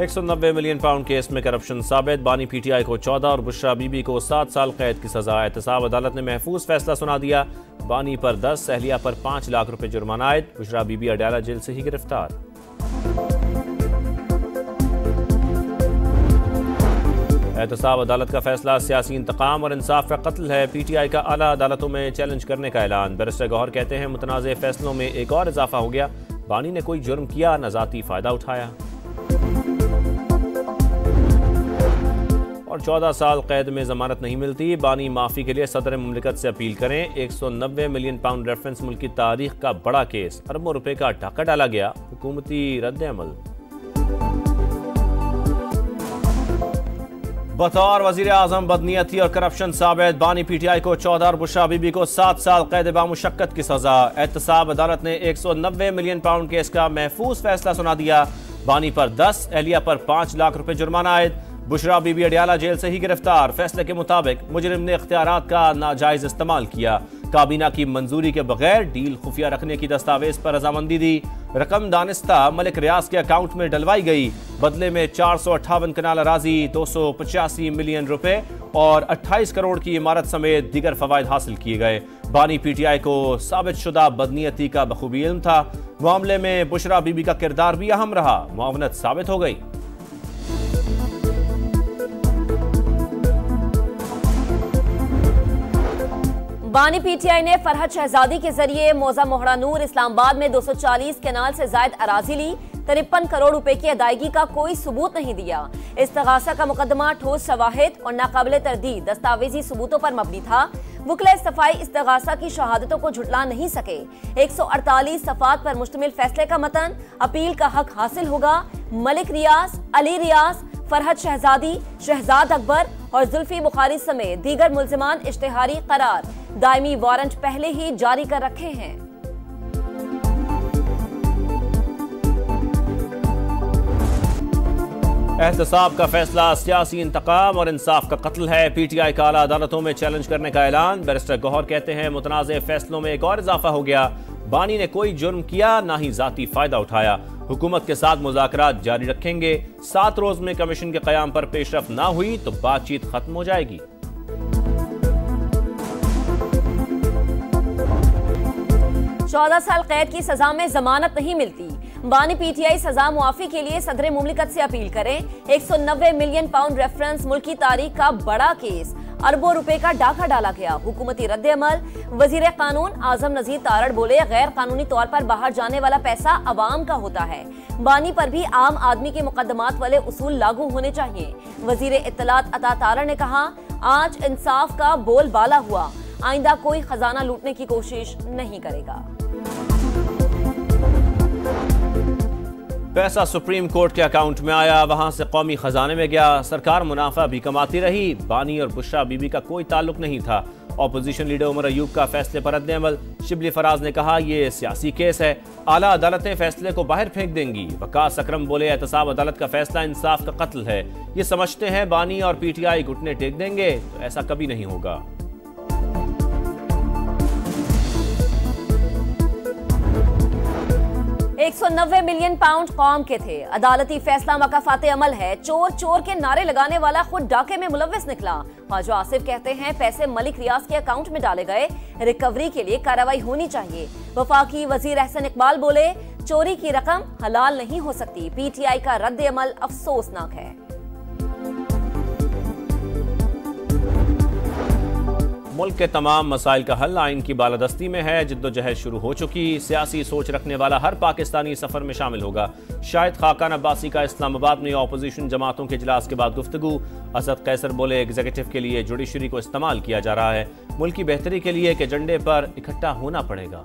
190 million pound case में corruption साबित, बानी PTI को 14 और बुशरा बीबी को 7 साल कैद की सजा। एहतसाब अदालत ने महफूज फैसला सुना दिया। बानी पर 10, अहलिया पर 5 लाख रुपए जुर्माना आयद। बुशरा बीबी अडयाला जेल से ही गिरफ्तार। एहतसाब अदालत का फैसला सियासी इंतकाम और इंसाफ का कत्ल है। PTI का आला अदालतों में चैलेंज करने का ऐलान। बैरिस्टर गौहर कहते हैं मुतनाज़े फैसलों में एक और इजाफा हो गया। बानी ने कोई जुर्म किया, न ज़ाती फ़ायदा उठाया। और 14 साल कैद में जमानत नहीं मिलती। बानी माफ़ी के लिए सदर मुमलिकत से अपील करें। 190 मिलियन पाउंड रेफरेंस मुल्क की तारीख का बड़ा केस, अरबों रुपए का डाका डाला गया। हुकूमती रद्द अमल। बतौर वजीर आजम बदनीयती और करप्शन साबित, बानी PTI को 14 और बुशरा बीबी को 7 साल कैद बामुशक्कत की सजा। एहतसाब अदालत ने 190 मिलियन पाउंड केस का महफूज फैसला सुना दिया। बानी पर 10, अहलिया पर 5 लाख रुपए जुर्माना आयद। बुशरा बीबी अडयाला जेल से ही गिरफ्तार। फैसले के मुताबिक मुजरिम ने इख्तियारात का नाजायज इस्तेमाल किया। काबीना की मंजूरी के बगैर डील खुफिया रखने की दस्तावेज पर रजामंदी दी। रकम दानिस्ता मलिक रियाज के अकाउंट में डलवाई गई। बदले में 458 कनाल अराजी, 285 मिलियन रुपए और 28 करोड़ की इमारत समेत दीगर फवायद हासिल किए गए। बानी PTI को साबित शुदा बदनीयती का बखूबी इल्म था। मामले में बुशरा बीबी का किरदार भी अहम रहा। मुआवनत साबित हो गई। बानी PTI ने फरहद शहजादी के जरिए मौजा मोहरा नूर इस्लामाबाद में 240 कनाल से जायद अराजी ली। 53 करोड़ रुपए की अदायगी का कोई सबूत नहीं दिया। इस्तगासा का मुकदमा ठोस शवाहिद और नाकाबिले तरदीद दस्तावेजी सबूतों पर मबनी था। वकील सफाई इस्तगासा की शहादतों को झुटला नहीं सके। 148 सफात पर मुश्तमिल फैसले का मतन, अपील का हक हासिल होगा। मलिक रियाज, अली रियाज, फरहद शहजादी, शहजाद अकबर और जुल्फी बुखारी समेत दीगर मुल्जिमान इश्तिहारी करार, दायमी वारंट पहले ही जारी कर रखे हैं। एहतसाब का फैसला सियासी इंतकाम और इंसाफ का कत्ल है। PTI का आला अदालतों में चैलेंज करने का ऐलान। बैरिस्टर गौहर कहते हैं मुतनाज़े फैसलों में एक और इजाफा हो गया। बानी ने कोई जुर्म किया, ना ही जाती फायदा उठाया। हुकूमत के साथ मुज़ाकरात जारी रखेंगे। 7 रोज में कमीशन के क़याम पर पेशरफ ना हुई तो बातचीत खत्म हो जाएगी। चौदह साल कैद की सजा में जमानत नहीं मिलती। बानी PTI सजा मुआफी के लिए सदर मुमलिकत से अपील करें। 190 मिलियन पाउंड रेफरेंस मुल्क की तारीख का बड़ा केस, अरबों रुपए का डाका डाला गया। हुकूमती रद्द अमल। वजीर कानून आजम नजीर तारड़ बोले गैर कानूनी तौर पर बाहर जाने वाला पैसा अवाम का होता है। बानी पर भी आम आदमी के मुकदमात वाले उसूल लागू होने चाहिए। वजीर इत्तलात अता तारड़ ने कहा आज इंसाफ का बोलबाला हुआ, आइंदा कोई खजाना लूटने की कोशिश नहीं करेगा। पैसा सुप्रीम कोर्ट के अकाउंट में आया, वहां से कौमी खजाने में गया। सरकार मुनाफा भी कमाती रही। बानी और बुशरा बीबी का कोई ताल्लुक नहीं था। ऑपोजिशन लीडर उमर अयूब का फैसले पर रद्द अमल। शिबली फराज ने कहा यह सियासी केस है, आला अदालतें फैसले को बाहर फेंक देंगी। वकास अकरम बोले एहतसाब अदालत का फैसला इंसाफ का कत्ल है। ये समझते हैं बानी और PTI घुटने टेक देंगे, तो ऐसा कभी नहीं होगा। 190 मिलियन पाउंड कौम के थे। अदालती फैसला मकाफाते अमल है। चोर चोर के नारे लगाने वाला खुद डाके में मुलव्विस निकला। ख्वाजा आसिफ कहते हैं पैसे मलिक रियाज के अकाउंट में डाले गए, रिकवरी के लिए कार्रवाई होनी चाहिए। वफाकी वजीर अहसन इकबाल बोले चोरी की रकम हलाल नहीं हो सकती। PTI का रद्द अमल अफसोसनाक है। मुल्क के तमाम मसाइल का हल आइन की बालादस्ती में है। जिद्दोजहद शुरू हो चुकी। सियासी सोच रखने वाला हर पाकिस्तानी सफर में शामिल होगा। शाहिद खाकान अब्बासी का इस्लामाबाद में ऑपोजिशन जमातों के इजलास के बाद गुफ्तगू। असद कैसर बोले एग्जीक्यूटिव के लिए जुडिशरी को इस्तेमाल किया जा रहा है। मुल्क की बेहतरी के लिए एक एजेंडे पर इकट्ठा होना पड़ेगा।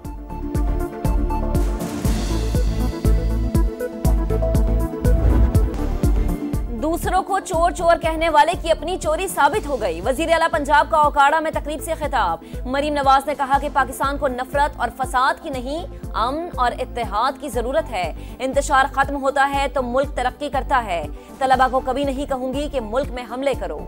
दूसरों को चोर चोर कहने वाले की अपनी चोरी साबित हो गई। वजीर आला पंजाब का ओकाड़ा में तकरीब से खिताब। मरीम नवाज ने कहा कि पाकिस्तान को नफरत और फसाद की नहीं, अमन और इत्तेहाद की जरूरत है। इंतशार खत्म होता है तो मुल्क तरक्की करता है। तलबा को कभी नहीं कहूंगी कि मुल्क में हमले करो।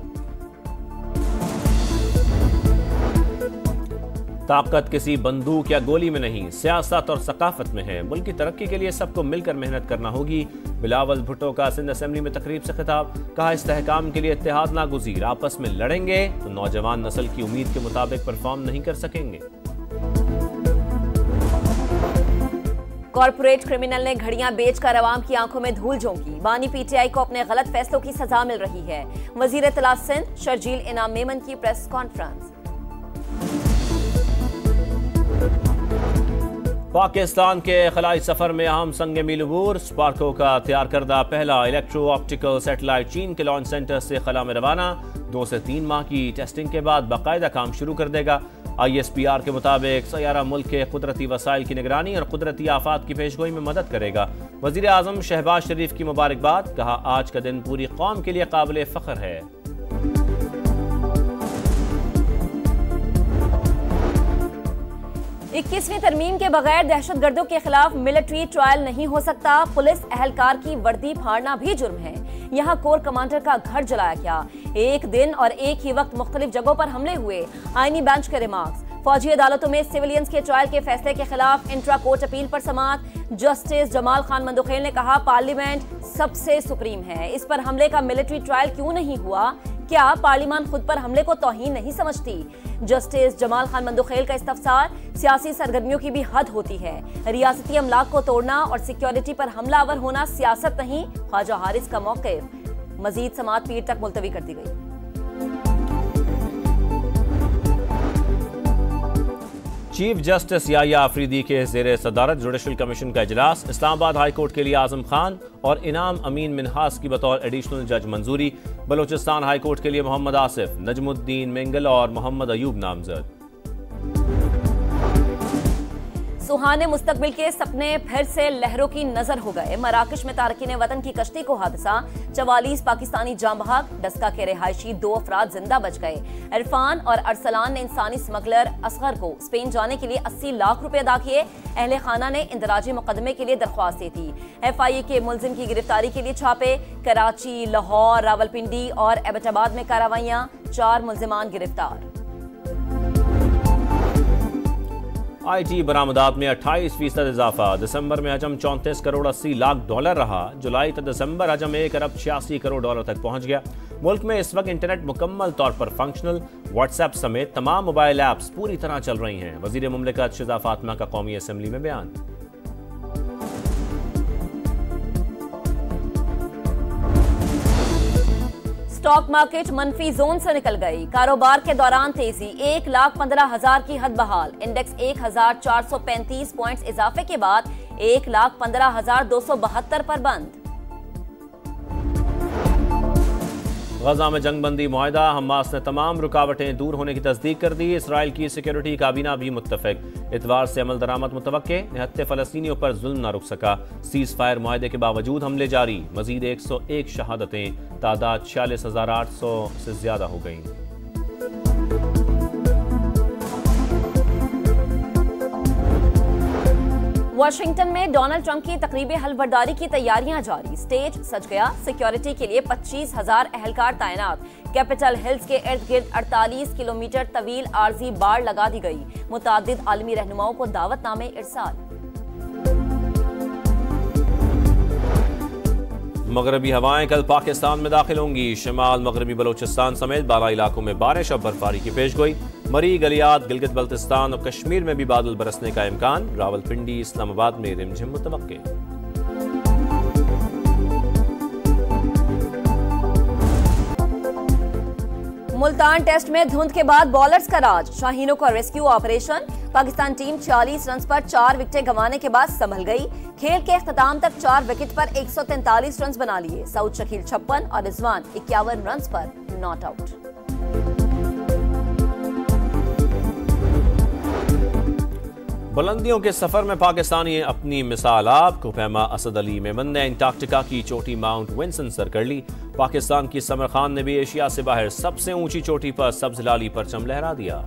ताकत किसी बंदूक या गोली में नहीं, सियासत और सकाफत में है। मुल्क की तरक्की के लिए सबको मिलकर मेहनत करना होगी। बिलावल भुट्टो का सिंध असेंबली में तकरीब से खिताब, कहा इस्तेहकाम के लिए इत्तेहाद नागुज़ीर, आपस में लड़ेंगे तो नौजवान नस्ल की उम्मीद के मुताबिक परफॉर्म नहीं कर सकेंगे। कॉर्पोरेट क्रिमिनल ने घड़ियां बेचकर अवाम की आंखों में धूल झोंकी, बानी पीटीआई को अपने गलत फैसलों की सजा मिल रही है। वजीर इत्तला सिंध शर्जील इनाम मेमन की प्रेस कॉन्फ्रेंस। पाकिस्तान के खलाई सफर में अहम संग मील अबूर, स्पार्को का तैयार करदा पहला इलेक्ट्रो ऑप्टिकल सैटेलाइट चीन के लॉन्च सेंटर से खला में रवाना। 2 से 3 माह की टेस्टिंग के बाद बाकायदा काम शुरू कर देगा। ISPR के मुताबिक सैयारा मुल्क के कुदरती वसाइल की निगरानी और कुदरती आफात की पेशगोई में मदद करेगा। वजीर आजम शहबाज शरीफ की मुबारकबाद, कहा आज का दिन पूरी कौम के लिए काबिल फख्र है। 21वीं तरमीम के बगैर दहशतगर्दों के खिलाफ मिलिट्री ट्रायल नहीं हो सकता। पुलिस एहलकार की वर्दी फाड़ना भी जुर्म है। यहाँ कोर कमांडर का घर जलाया गया। एक दिन और एक ही वक्त मुख्तलिफ जगहों पर हमले हुए। आईनी बेंच के रिमार्क्स। फौजी अदालतों में सिविलियंस के ट्रायल के फैसले के खिलाफ इंट्रा कोर्ट अपील पर समाअत। जस्टिस जमाल खान मंदुखेल ने कहा पार्लियामेंट सबसे सुप्रीम है, इस पर हमले का मिलिट्री ट्रायल क्यों नहीं हुआ? क्या पार्लियामान खुद पर हमले को तौहीन नहीं समझती? जस्टिस जमाल खान मंदुखेल का इस्तफसार, सियासी सरगर्मियों की भी हद होती है। रियासती अमलाक को तोड़ना और सिक्योरिटी पर हमलावर होना सियासत नहीं, ख्वाजा हारिस का मौक़िफ़। मजीद समाअत पीर तक मुलतवी कर दी गई। चीफ जस्टिस याहिया आफरीदी के ज़ेरे सदारत जुडिशल कमीशन का इजलास। इस्लामाबाद हाई कोर्ट के लिए आजम खान और इनाम अमीन मिनहास की बतौर एडिशनल जज मंजूरी। बलोचिस्तान हाई कोर्ट के लिए मोहम्मद आसिफ, नजमुद्दीन मेंगल और मोहम्मद अयूब नामजद। सुहाने मुस्तकबिल के सपने फिर से लहरों की नजर हो गए। मराकश में तारकीन वतन की कश्ती को हादसा, 44 पाकिस्तानी जाँ बहक। डस्का के रिहायशी 2 अफराद जिंदा बच गए। इरफान और अरसलान ने इंसानी स्मगलर असगर को स्पेन जाने के लिए 80 लाख रुपए अदा किए। अहले खाना ने इंदराजी मुकदमे के लिए दरख्वास्त दी थी। FIA के मुलजिम की गिरफ्तारी के लिए छापे। कराची, लाहौर, रावलपिंडी और एबटाबाद में कार्रवाइयां। 4 मुलजिमान गिरफ्तार। IT बरामदात में 28% इजाफा। दिसंबर में हजम 34 करोड़ 80 लाख डॉलर रहा। जुलाई तक दिसंबर हजम 1 अरब 86 करोड़ डॉलर तक पहुंच गया। मुल्क में इस वक्त इंटरनेट मुकम्मल तौर पर फंक्शनल। व्हाट्सएप समेत तमाम मोबाइल ऐप्स पूरी तरह चल रही हैं। वजीर मुमलिकत शिजा फातिमा का कौमी असेंबली में बयान। स्टॉक मार्केट मनफी जोन से निकल गई। कारोबार के दौरान तेजी, 1,15,000 की हद बहाल। इंडेक्स 1,435 पॉइंट्स इजाफे के बाद 1,15,272 पर बंद। गजा में जंगबंदी मुआहदा, हमास ने तमाम रुकावटें दूर होने की तस्दीक कर दी। इसराइल की सिक्योरिटी काबीना भी मुत्तफिक। इतवार से अमल दरामद मुतवक्के, निहत्ते फलस्तीनियों पर जुल्म न रुक सका। सीज फायर मुआहदे के बावजूद हमले जारी। मजीद 101 शहादतें, तादाद 46,800 से ज्यादा हो गई। वाशिंगटन में डोनाल्ड ट्रंप की तकरीब हलफबरदारी की तैयारियां जारी। स्टेज सज गया। सिक्योरिटी के लिए 25,000 एहलकार तैनात। कैपिटल हिल्स के इर्द गिर्द 48 किलोमीटर तवील आर्जी बाड़ लगा दी गई। मुतादिद आलमी रहनुमाओं को दावतनामे इरसाल। मगरबी हवाएं कल पाकिस्तान में दाखिल होंगी। शिमाल मगरबी बलोचिस्तान समेत बाला इलाकों में बारिश और बर्फबारी की पेशगोई। मरी, गलियात, गिलगित बल्तिस्तान और कश्मीर में भी बादल बरसने का इम्कान। रावलपिंडी, इस्लामाबाद में रिमझिम मुतवक्के। मुल्तान टेस्ट में धुंध के बाद बॉलर्स का राज। शाहीनों का rescue operation. Pakistan team 40 run पर 4 विकेटें गंवाने के बाद संभल गई। खेल के इख्तिताम तक 4 विकेट पर 143 रन बना लिए। सऊद शकील 56 और रिजवान 51 रन पर नॉट आउट। बुलंदियों के सफर में पाकिस्तानी अपनी मिसाल आपको पैमा असद अली मेमन ने एंटार्क्टिका की चोटी माउंट विंसन सर कर ली। पाकिस्तान की समर खान ने भी एशिया से बाहर सबसे ऊंची चोटी पर सब्ज लाली परचम लहरा दिया।